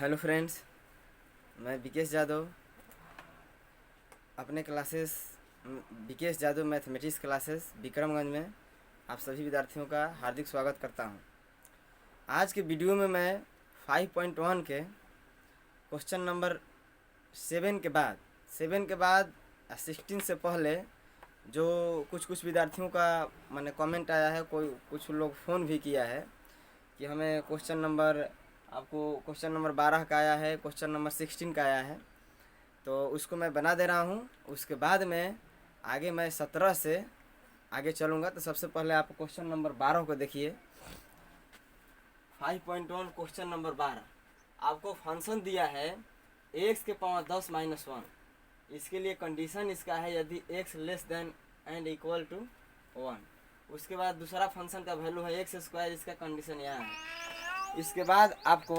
Hello friends, मैं विकेश यादव अपने classes Vikesh Yadav mathematics classes Vikramganj में आप सभी विद्यार्थियों का हार्दिक स्वागत करता हूं। आज के वीडियो में मैं 5.1 के क्वेश्चन नंबर 7 के बाद 16 से पहले जो कुछ विद्यार्थियों का मैंने कमेंट आया है, कुछ लोग फ़ोन भी किया है कि हमें क्वेश्चन नंबर 12 का आया है, क्वेश्चन नंबर 16 का आया है, तो उसको मैं बना दे रहा हूँ। उसके बाद में आगे मैं 17 से आगे चलूँगा। तो सबसे पहले आप क्वेश्चन नंबर 12 को देखिए। 5.1 क्वेश्चन नंबर 12, आपको फंक्शन दिया है x के पावर 10 माइनस 1। इसके लिए कंडीशन इसका है यदि x less than and equal to 1। उसके बाद दूसरा फंक्शन का वैल्यू है x स्क्वायर, इसका कंडीशन यहाँ है। इसके बाद आपको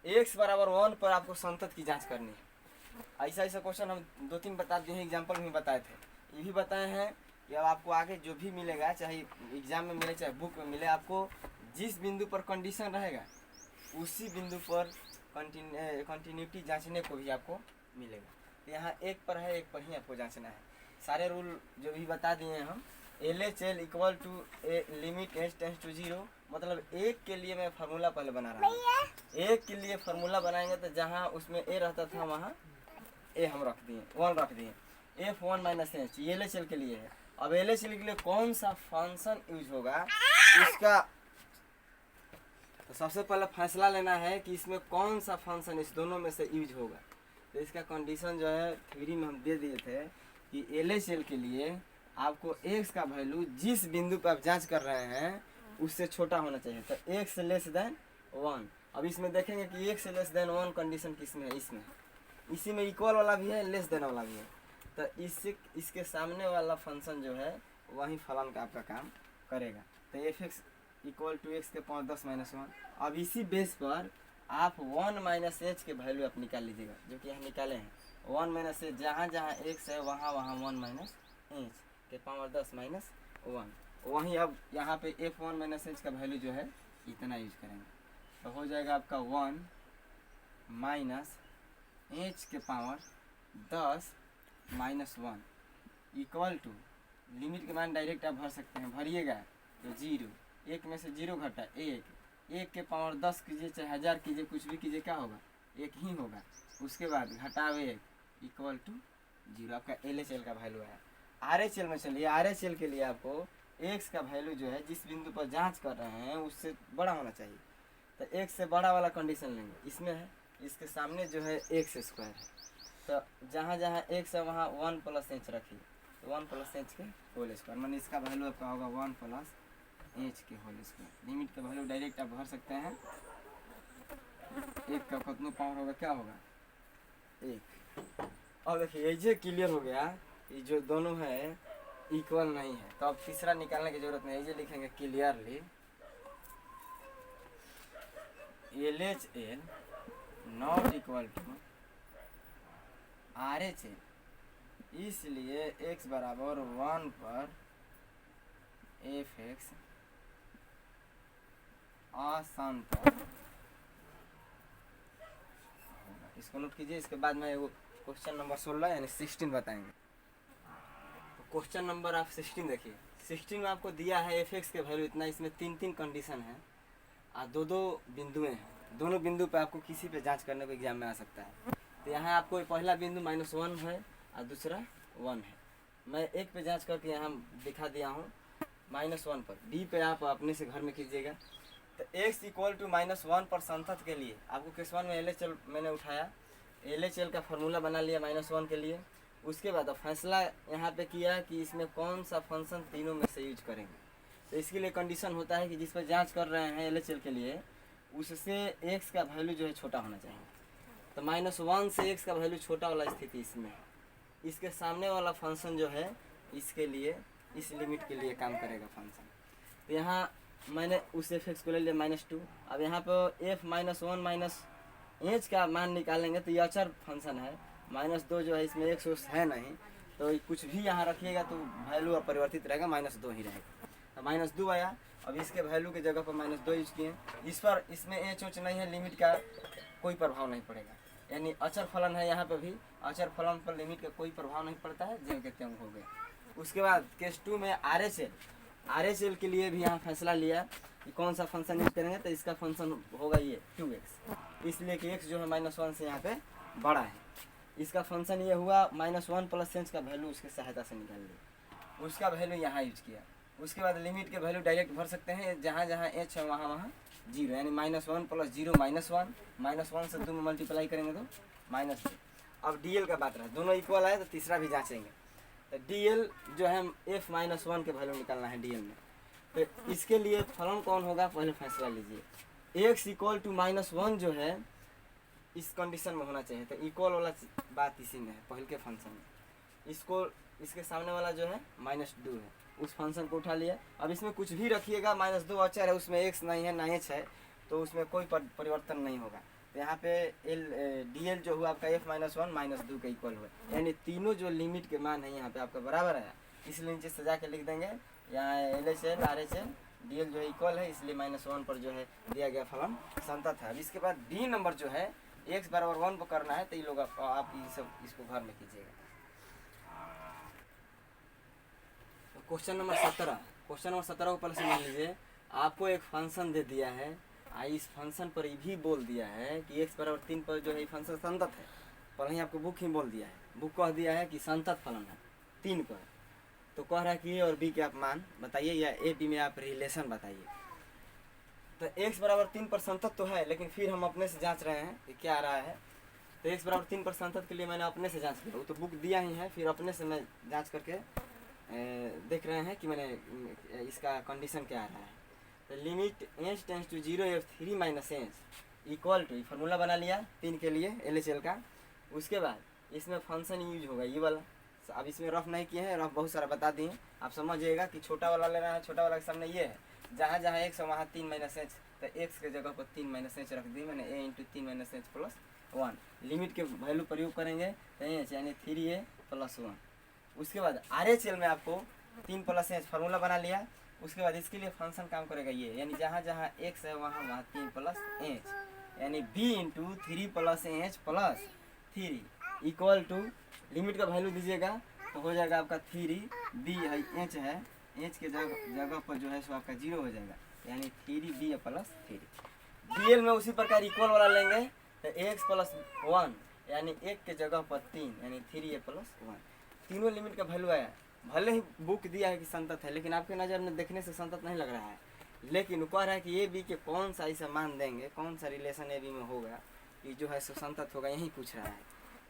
x बराबर 1 पर आपको संतत की जांच करनी है। ऐसा क्वेश्चन हम 2-3 बता दिए हैं, एग्जाम्पल में बताए थे। ये भी बताए हैं कि अब आपको आगे जो भी मिलेगा, चाहे एग्जाम में मिले चाहे बुक में मिले, आपको जिस बिंदु पर कंडीशन रहेगा उसी बिंदु पर कंटिन्यूटी जांचने को भी आपको मिलेगा। तो यहाँ एक पर है, एक पर ही आपको जांचना है। सारे रूल जो भी बता दिए हैं हम। LHL equal to limit h tends to 0, मतलब एक के लिए मैं फार्मूला पहले बना रहा हूँ। एक के लिए फार्मूला बनाएंगे तो जहाँ उसमें a रहता था वहाँ a हम रख दिए, 1 रख दिए। f1 माइनस h ये LHL के लिए है। अब LHL के लिए कौन सा फंक्शन यूज होगा उसका तो सबसे पहले फैसला लेना है कि इसमें कौन सा फंक्शन इस दोनों में से यूज होगा। तो इसका कंडीशन जो है थ्योरी में हम दे दिए थे कि LHL के लिए आपको x का वैल्यू जिस बिंदु पर आप जांच कर रहे हैं उससे छोटा होना चाहिए। तो x लेस देन 1। अब इसमें देखेंगे कि x लेस देन 1 कंडीशन किसमें है, इसमें। इसी में इक्वल वाला भी है, लेस देन वाला भी है। तो इसके सामने वाला फंक्शन जो है वही फलन का आपका काम करेगा। तो f(x) इक्वल टू x के पावर 10 माइनस 1। अब इसी बेस पर आप 1 माइनस h के वैल्यू आप निकाल लीजिएगा, जो कि यहाँ निकाले हैं। 1 माइनस h जहाँ x है वहाँ 1 माइनस h के पावर 10 माइनस 1। वहीं अब यहाँ पे f1 माइनस h का वैल्यू जो है इतना यूज करेंगे, तो हो जाएगा आपका 1 माइनस h के power 10 minus 1 equal to limit के मान डायरेक्ट आप भर सकते हैं, भरिएगा तो 0, 1 में से 0 घटा 1 के पावर 10 कीजिए चाहे 1000 कीजिए, कुछ भी कीजिए, क्या होगा, 1 ही होगा। उसके बाद घटाओ 1 इक्वल टू 0, आपका LHL का वैल्यू है। RHL में चलिए, RHL के लिए आपको x का वैल्यू जो है जिस बिंदु पर जांच कर रहे हैं उससे बड़ा होना चाहिए। तो x से बड़ा वाला कंडीशन लेंगे, इसमें है, इसके सामने जो है x स्क्वायर है। तो जहाँ x है वहाँ 1 प्लस h रखिए, तो 1 प्लस h के होल स्क्वायर, माने इसका वैल्यू आपका होगा 1 प्लस h के होल स्क्वायर। लिमिट का वैल्यू डायरेक्ट आप भर सकते हैं। 1 का कितना पावर होगा, क्या होगा, 1। अब देखिए ये क्लियर हो गया, ये जो दोनों है इक्वल नहीं है, तो अब तीसरा निकालने की जरूरत नहीं है। ये लिखेंगे clearly LHL not equal to RHL, इसलिए x बराबर 1 पर f(x) असंतत होगा। इसको नोट कीजिए। इसके बाद में वो क्वेश्चन नंबर 16 यानी 16 बताएंगे। तो क्वेश्चन नंबर आप 16 देखिए। 16 में आपको दिया है f(x) के वैल्यू इतना, इसमें 3 कंडीशन है और 2 बिंदुएं हैं। दोनों बिंदु पे आपको किसी पे जांच करने को एग्जाम में आ सकता है। तो यहाँ आपको पहला बिंदु -1 है और दूसरा 1 है। मैं एक पे जांच करके यहाँ दिखा दिया हूँ -1 पर। बी पे आप अपने से घर में कीजिएगा। तो x इक्वल टू -1 पर संतत के लिए आपको केस 1 में LHL मैंने उठाया, LHL का फार्मूला बना लिया -1 के लिए। उसके बाद फैसला यहाँ पे किया कि इसमें कौन सा फंक्शन तीनों में से यूज करेंगे। तो इसके लिए कंडीशन होता है कि जिस पर जांच कर रहे हैं LHL के लिए उससे x का वैल्यू जो है छोटा होना चाहिए। तो -1 से x का वैल्यू छोटा वाला स्थिति इसमें है। इसके सामने वाला फंक्शन जो है इसके लिए, इस लिमिट के लिए काम करेगा फंक्शन। तो यहाँ मैंने उस f(x) को ले लिया -2। अब यहाँ पर f -1 माइनस h का मान निकालेंगे तो ये अचर फंक्शन है। -2 जो है इसमें x है नहीं, तो कुछ भी यहाँ रखिएगा तो वैल्यू अपरिवर्तित रहेगा, -2 ही रहेगा। तो -2 आया। अब इसके वैल्यू के जगह पर -2 यूज किए। इस पर इसमें h नहीं है, लिमिट का कोई प्रभाव नहीं पड़ेगा। यानी अचर फलन है, यहाँ पे भी अचर फलन पर लिमिट का कोई प्रभाव नहीं पड़ता है, जो के त्यों हो गए। उसके बाद केस 2 में RHL के लिए भी यहाँ फैसला लिया कि कौन सा फंक्शन यूज करेंगे, तो इसका फंक्शन होगा ये 2x, इसलिए कि x जो है -1 से यहाँ पे बड़ा है। इसका फंक्शन ये हुआ -1 प्लस h का वैल्यू उसकी सहायता से निकाल लिया, उसका वैल्यू यहाँ यूज किया। उसके बाद लिमिट के वैल्यू डायरेक्ट भर सकते हैं, जहाँ जहाँ h है वहाँ वहाँ 0, यानी -1 प्लस 0 -1, -1 से 2 में मल्टीप्लाई करेंगे तो -2। अब DL का बात रहा, दोनों इक्वल है तो तीसरा भी जाँचेंगे। तो DL जो है f-1 के वैल्यू निकालना है DL में, तो इसके लिए फलन कौन होगा पहले फैसला लीजिए। x = -1 जो है इस कंडीशन में होना चाहिए, तो इक्वल वाला बात इसी में है, पहले के फंक्शन में। इसको इसके सामने वाला जो है -2 है, उस फंक्शन को उठा लिया। अब इसमें कुछ भी रखिएगा, -2 अचर है, उसमें x नहीं है ना h है, तो उसमें कोई परिवर्तन नहीं होगा। तो यहाँ पे DL जो हुआ आपका f-1 -2 के इक्वल हुआ, यानी तीनों जो लिमिट के मान है यहाँ पे आपका बराबर है, इसलिए नीचे सजा के लिख देंगे यहाँ LHL RHL DL जो है इक्वल है, इसलिए -1 पर जो है दिया गया फलन संतत है। अब इसके बाद B नंबर जो है x = 1 पर करना है, तो ये लोग आप ये सब इसको घर में कीजिएगा। क्वेश्चन नंबर 17 को पहले समझ लीजिए। आपको एक फंक्शन दे दिया है, इस फंक्शन पर ये भी बोल दिया है कि x = 3 पर जो है फंक्शन संतत है। पहले ही आपको बुक ही बोल दिया है, बुक कह दिया है कि संतत फलन है 3 पर, तो कह रहा है कि A और B के आप मान बताइए, या A B में आप रिलेशन बताइए। तो x = 3 पर संतत तो है, लेकिन फिर हम अपने से जांच रहे हैं कि क्या आ रहा है। तो x = 3 पर संतत के लिए मैंने अपने से जांच किया, वो तो बुक दिया ही है, फिर अपने से मैं जांच करके देख रहे हैं कि मैंने इसका कंडीशन क्या आ रहा है। तो limit h tends to 0 f3 - h equal to, formula बना लिया 3 के लिए LHL का। उसके बाद इसमें फंक्शन यूज होगा ये वाला, अब इसमें रफ नहीं किए हैं, रफ बहुत सारा बता दिए, आप समझिएगा कि छोटा वाला लेना है। छोटा वाला के सामने ये है, जहाँ जहाँ x है वहाँ 3 - h, तो x के जगह पर 3 - h रख दी मैंने, a × 3 - h + 1। लिमिट के वैल्यू प्रयोग करेंगे तो h यानी 3a + 1। उसके बाद RHL में आपको 3 + h फार्मूला बना लिया। उसके बाद इसके लिए फंक्शन काम करेगा ये, यानी जहाँ जहाँ x है वहाँ वहाँ 3 + h, यानी b × 3 + h + 3 equal to, limit का वैल्यू दीजिएगा तो हो जाएगा आपका 3b है, h है, h के जगह पर जो है सो आपका 0 हो जाएगा, यानी 3b + 3। DL में उसी प्रकार इक्वल वाला लेंगे तो x + 1 यानी 1 के जगह पर 3, यानी 3a + 1। तीनों लिमिट का वैल्यू आया। भले ही बुक दिया है कि संतत है, लेकिन आपके नज़र में देखने से संतत नहीं लग रहा है, लेकिन कह रहा है कि A B के कौन सा ऐसा मान देंगे, कौन सा रिलेशन A B में होगा कि जो है सो संतत होगा, यही पूछ रहा है।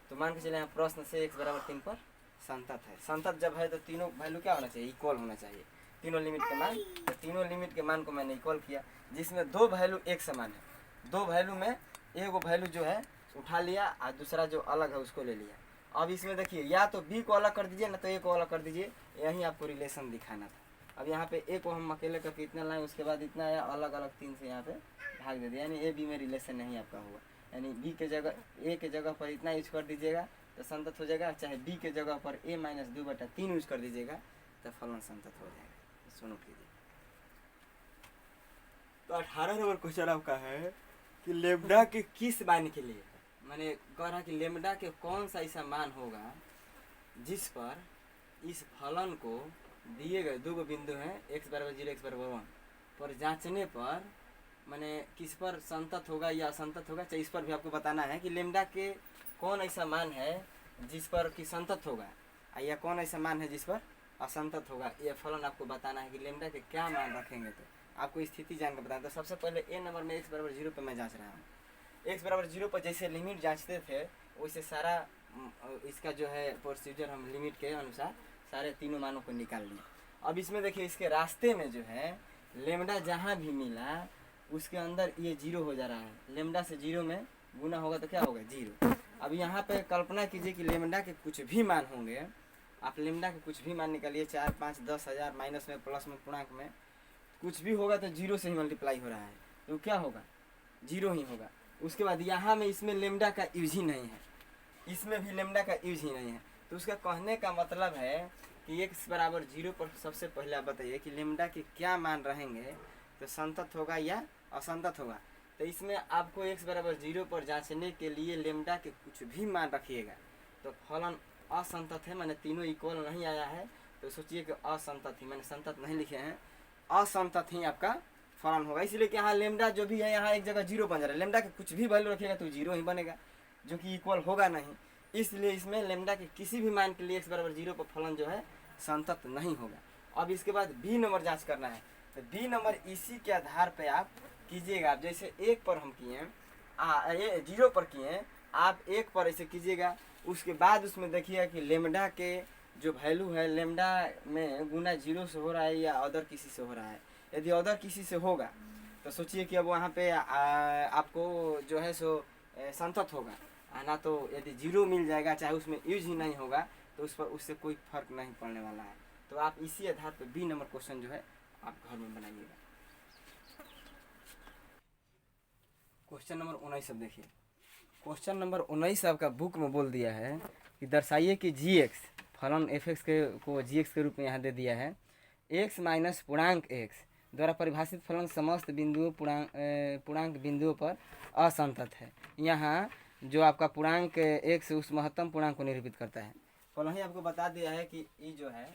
तो मान के चले यहाँ प्रश्न से x = 3 पर संतत है। संतत जब है तो तीनों वैल्यू क्या होना चाहिए, इक्वल होना चाहिए, तीनों लिमिट के मान। तो तीनों लिमिट के मान को मैंने इक्वल किया, जिसमें 2 वैल्यू एक समान है। 2 वैल्यू में एक वैल्यू जो है उठा लिया और दूसरा जो अलग है उसको ले लिया। अब इसमें देखिए, या तो b को अलग कर दीजिए, ना तो a को अलग कर दीजिए, यही आपको रिलेशन दिखाना था। अब यहाँ पे a को हम अकेले करके इतना लाए, उसके बाद इतना आया, अलग अलग 3 से यहाँ पे भाग दे दिया, यानी a b में रिलेशन नहीं आपका होगा। यानी b के जगह a के जगह पर इतना यूज कर दीजिएगा तो संतत हो जाएगा, चाहे b के जगह पर a - 2/3 यूज कर दीजिएगा तो फलन संतत हो जाएगा। सुनो कीजिए। तो 18 नंबर क्वेश्चन आपका है कि लेम्डा के किस मान के लिए, मैंने कह रहा कि लेम्डा के कौन सा ऐसा मान होगा जिस पर इस फलन को दिए गए 2 बिंदु हैं x = 0 x = 1 पर जांचने पर मैंने किस पर संतत होगा या असंतत होगा, चाहे इस पर भी आपको बताना है कि लेम्डा के कौन ऐसा मान है जिस पर कि संतत होगा या कौन ऐसा मान है जिस पर असंतत होगा। ये फलन आपको बताना है कि लेम्डा के क्या मान रखेंगे, तो आपको स्थिति जान कर बताना। तो सबसे पहले ए नंबर में x = 0 पर मैं जाँच रहा हूँ। x = 0 पर जैसे लिमिट जांचते थे वैसे सारा इसका जो है प्रोसीजर हम लिमिट के अनुसार सारे तीनों मानों को निकाल लिए। अब इसमें देखिए, इसके रास्ते में जो है लेम्डा जहाँ भी मिला उसके अंदर ये 0 हो जा रहा है। लेम्डा से 0 में गुना होगा तो क्या होगा, 0। अब यहाँ पे कल्पना कीजिए कि लेम्डा के कुछ भी मान होंगे, आप लेम्डा के कुछ भी मान निकालिए, 4, 5, 10 हज़ार, माइनस में, प्लस में, पूर्णांक में कुछ भी होगा तो 0 से ही मल्टीप्लाई हो रहा है, तो क्या होगा, 0 ही होगा। उसके बाद यहाँ में इसमें लेम्डा का यूज ही नहीं है, इसमें भी लेम्डा का यूज ही नहीं है। तो उसका कहने का मतलब है कि x = 0 पर सबसे पहले आप बताइए कि लेम्डा के क्या मान रहेंगे तो संतत होगा या असंतत होगा। तो इसमें आपको x बराबर 0 पर जांचने के लिए लेमडा के कुछ भी मान रखिएगा तो फलन असंतत है, मैंने तीनों इक्वल नहीं आया है तो सोचिए कि असंतत ही, मैंने संतत नहीं लिखे हैं, असंतत ही आपका फलन होगा। इसलिए कि यहाँ लेमडा जो भी है यहाँ एक जगह 0 बन जा रहा है, लेमडा के कुछ भी वैल्यू रखिएगा तो 0 ही बनेगा जो कि इक्वल होगा नहीं। इसलिए इसमें लेमडा के किसी भी मान के लिए x बराबर 0 पर फलन जो है संतत नहीं होगा। अब इसके बाद बी नंबर जांच करना है, तो बी नंबर इसी के आधार पे आप कीजिएगा। आप जैसे 1 पर हम किए 0 पर किए, आप 1 पर ऐसे कीजिएगा। उसके बाद उसमें देखिएगा कि लेमडा के जो वैल्यू है लेमडा में गुना 0 से हो रहा है या अदर किसी से हो रहा है। यदि अदर किसी से होगा तो सोचिए कि अब वहाँ पे आपको जो है सो संतत होगा, ना तो यदि 0 मिल जाएगा चाहे उसमें यूज ही नहीं होगा तो उस पर उससे कोई फर्क नहीं पड़ने वाला है। तो आप इसी आधार पर बी नंबर क्वेश्चन जो है आप घर में बनाइएगा। क्वेश्चन नंबर 19 अब देखिए, क्वेश्चन नंबर 19 आपका बुक में बोल दिया है कि दर्शाइए कि जी एक्स फलन एफ एक्स के को जी एक्स के रूप में यहाँ दे दिया है, एक्स माइनस पूर्णांक एक्स द्वारा परिभाषित फलन समस्त बिंदुओं पूर्णांक बिंदुओं पर असंतत है। यहाँ जो आपका पूर्णांक एक्स उस महत्तम पूर्णांक को निरूपित करता है। फलन ही आपको बता दिया है कि ये जो है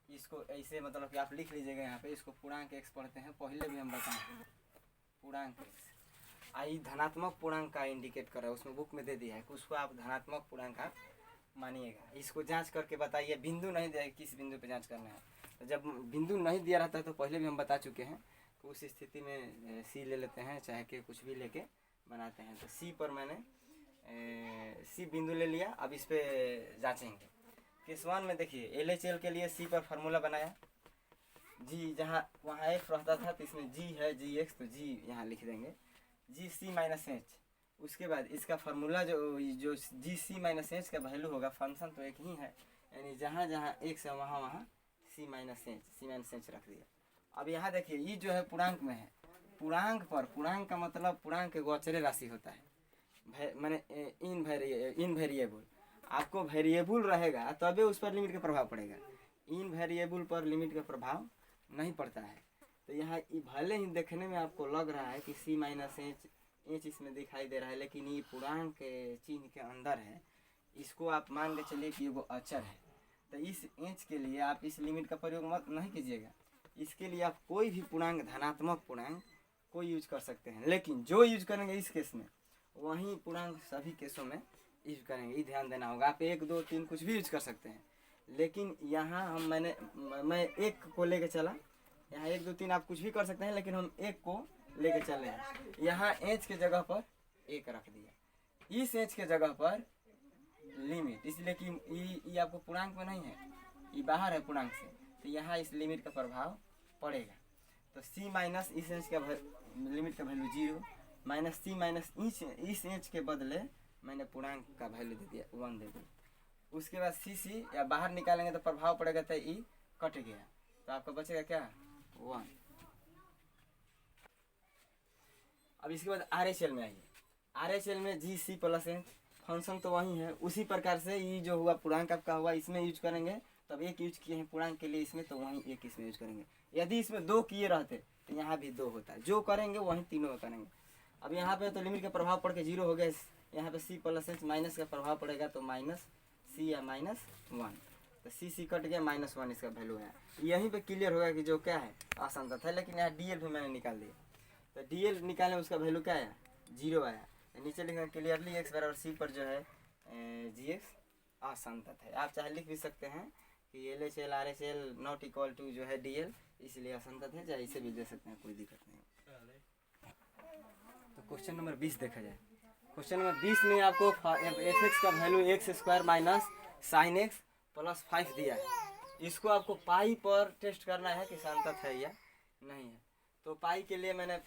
इसको ऐसे मतलब कि आप लिख लीजिएगा यहाँ पे, इसको पूर्णांक एक्स पढ़ते हैं, पहले भी हम बताएं पूर्णांक एक्स आई धनात्मक पूर्णांक का इंडिकेट कर रहा है, उसमें बुक में दे दिया है कि उसको आप धनात्मक पूर्णांक आप मानिएगा। इसको जांच करके बताइए, बिंदु नहीं दिया है किस बिंदु पे जांच करना है। तो जब बिंदु नहीं दिया रहता है तो पहले भी हम बता चुके हैं तो उस स्थिति में सी ले लेते हैं, चाहे कि कुछ भी लेके बनाते हैं। तो सी पर मैंने सी बिंदु ले लिया। अब इस पे जाँचेंगे। केस 1 में देखिए LHL के लिए सी पर फार्मूला बनाया, जी जहाँ वहाँ एफ रहता था तो इसमें जी है जी एक्स, तो जी यहाँ लिख देंगे जी सी माइनस एच। उसके बाद इसका फार्मूला जो जी सी माइनस एच का वैल्यू होगा, फंक्शन तो एक ही है, यानी जहाँ जहाँ एक्स है वहाँ वहाँ सी माइनस एच रख दिया। अब यहाँ देखिए ये जो है पूर्णांक में है, पूर्णांक पर पूर्णांक का मतलब पूर्णांक एक अचर राशि होता है, मैंने इन वेरिएबल आपको वेरिएबल रहेगा तबे उस पर लिमिट का प्रभाव पड़ेगा, इन वेरिएबल पर लिमिट का प्रभाव नहीं पड़ता है। तो यहाँ भले ही देखने में आपको लग रहा है कि सी माइनस एच इसमें दिखाई दे रहा है, लेकिन ये पूर्णांक के चिन्ह के अंदर है, इसको आप मान के चलिए कि वो अचर है। तो इस एच के लिए आप इस लिमिट का प्रयोग मत नहीं कीजिएगा, इसके लिए आप कोई भी पूर्णांक धनात्मक पूर्णांक कोई यूज कर सकते हैं, लेकिन जो यूज करेंगे इस केस में वही पूर्णांक सभी केसों में यूज करेंगे, ये ध्यान देना होगा। आप 1 2 3 कुछ भी यूज कर सकते हैं, लेकिन यहाँ मैं एक को लेके चला, यहाँ 1 2 3 आप कुछ भी कर सकते हैं, लेकिन हम एक को लेके चले हैं। यहाँ एच के जगह पर एक रख दिया, इस एच के जगह पर लिमिट, इसलिए कि ये आपको पूर्णांक में नहीं है, ये बाहर है पूर्णांक से, तो यहाँ इस लिमिट का प्रभाव पड़ेगा। तो सी माइनस इस एच का लिमिट का वैल्यू 0 माइनस सी माइनस इस एच के बदले मैंने पूर्णांक का वैल्यू दे दिया 1 दे दिया। उसके बाद सी या बाहर निकालेंगे तो प्रभाव पड़ेगा, तो ई कट गया, तो आपका बचेगा क्या 1। अब इसके बाद RHL में आइए, RHL में जी सी प्लस एच फंक्शन तो वही है, उसी प्रकार से ये जो हुआ पूर्णांक आपका हुआ इसमें यूज करेंगे, तब एक यूज किए हैं पूर्णांक के लिए इसमें, तो वहीं एक इसमें यूज करेंगे। यदि इसमें 2 किए रहते तो यहाँ भी 2 होता है, जो करेंगे वहीं तीनों में करेंगे। अब यहाँ पे तो लिमिट का प्रभाव पड़ के 0 हो गया, यहाँ पे सी प्लस एच माइनस का प्रभाव पड़ेगा तो माइनस सी या -1, तो सी कट गया, -1 इसका वैल्यू है। यहीं पे क्लियर होगा कि जो क्या है असंतत है। लेकिन यहाँ DL भी मैंने निकाल दिया, तो DL निकाले उसका वैल्यू क्या आया 0 आया। नीचे लिखा क्लियरली एक्स बराबर सी पर जो है जी एक्स असंतत है। आप चाहे लिख भी सकते हैं कि LHL RHL not equal to जो है DL, इसलिए असंतत है, चाहे इसे भी दे सकते हैं, कोई दिक्कत नहीं। तो क्वेश्चन नंबर 20 देखा जाए। क्वेश्चन नंबर 20 में आपको एफ एक्स का value x square minus sine x plus 5 दिया है, इसको आपको पाई पर टेस्ट करना है कि संतत है या नहीं है। तो पाई के लिए मैंने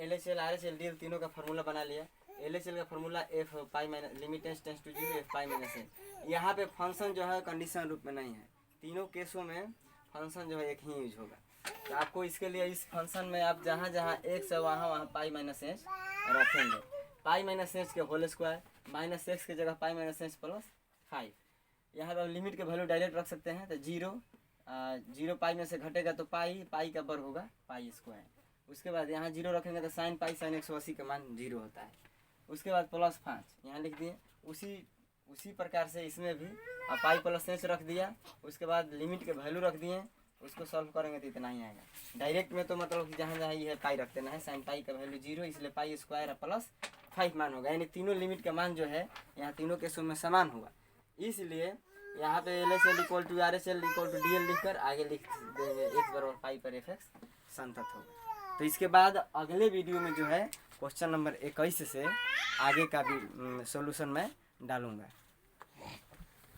LHL RHL DL तीनों का फार्मूला बना लिया। LHL का formula F pi minus limit tends to 0 F pi minus N. यहाँ पे फंक्शन जो है कंडीशन रूप में नहीं है, तीनों केसों में फंक्शन जो है एक ही यूज होगा। तो आपको इसके लिए इस फंक्शन में आप जहाँ जहाँ एक्स है वहाँ वहाँ पाई माइनस एच रखेंगे, पाई माइनस एच के होल स्क्वायर माइनस एक्स की जगह पाई माइनस एच प्लस 5। यहाँ पर लिमिट के वैल्यू डायरेक्ट रख सकते हैं, तो 0 पाई में से घटेगा तो पाई का वर्ग होगा पाई स्क्वायर, उसके बाद यहाँ 0 रखेंगे तो साइन पाई साइन 180 का मान 0 होता है। उसके बाद +5 यहाँ लिख दिए। उसी प्रकार से इसमें भी अब पाई प्लस h रख दिया। उसके बाद लिमिट के वैल्यू रख दिए, उसको सॉल्व करेंगे तो इतना ही आएगा। डायरेक्ट में तो मतलब कि जहाँ जहाँ ये है पाई रख देना है। साइन पाई का वैल्यू 0, इसलिए पाई स्क्वायर +5 मान होगा, यानी तीनों लिमिट का मान जो है यहाँ तीनों के केसों में समान होगा। इसलिए यहाँ पे LHL = RHL = DL लिखकर आगे लिख देंगे x बराबर पाई पर fx संतत होगा। तो इसके बाद अगले वीडियो में जो है क्वेश्चन नंबर 21 से आगे का भी सॉल्यूशन मैं डालूंगा।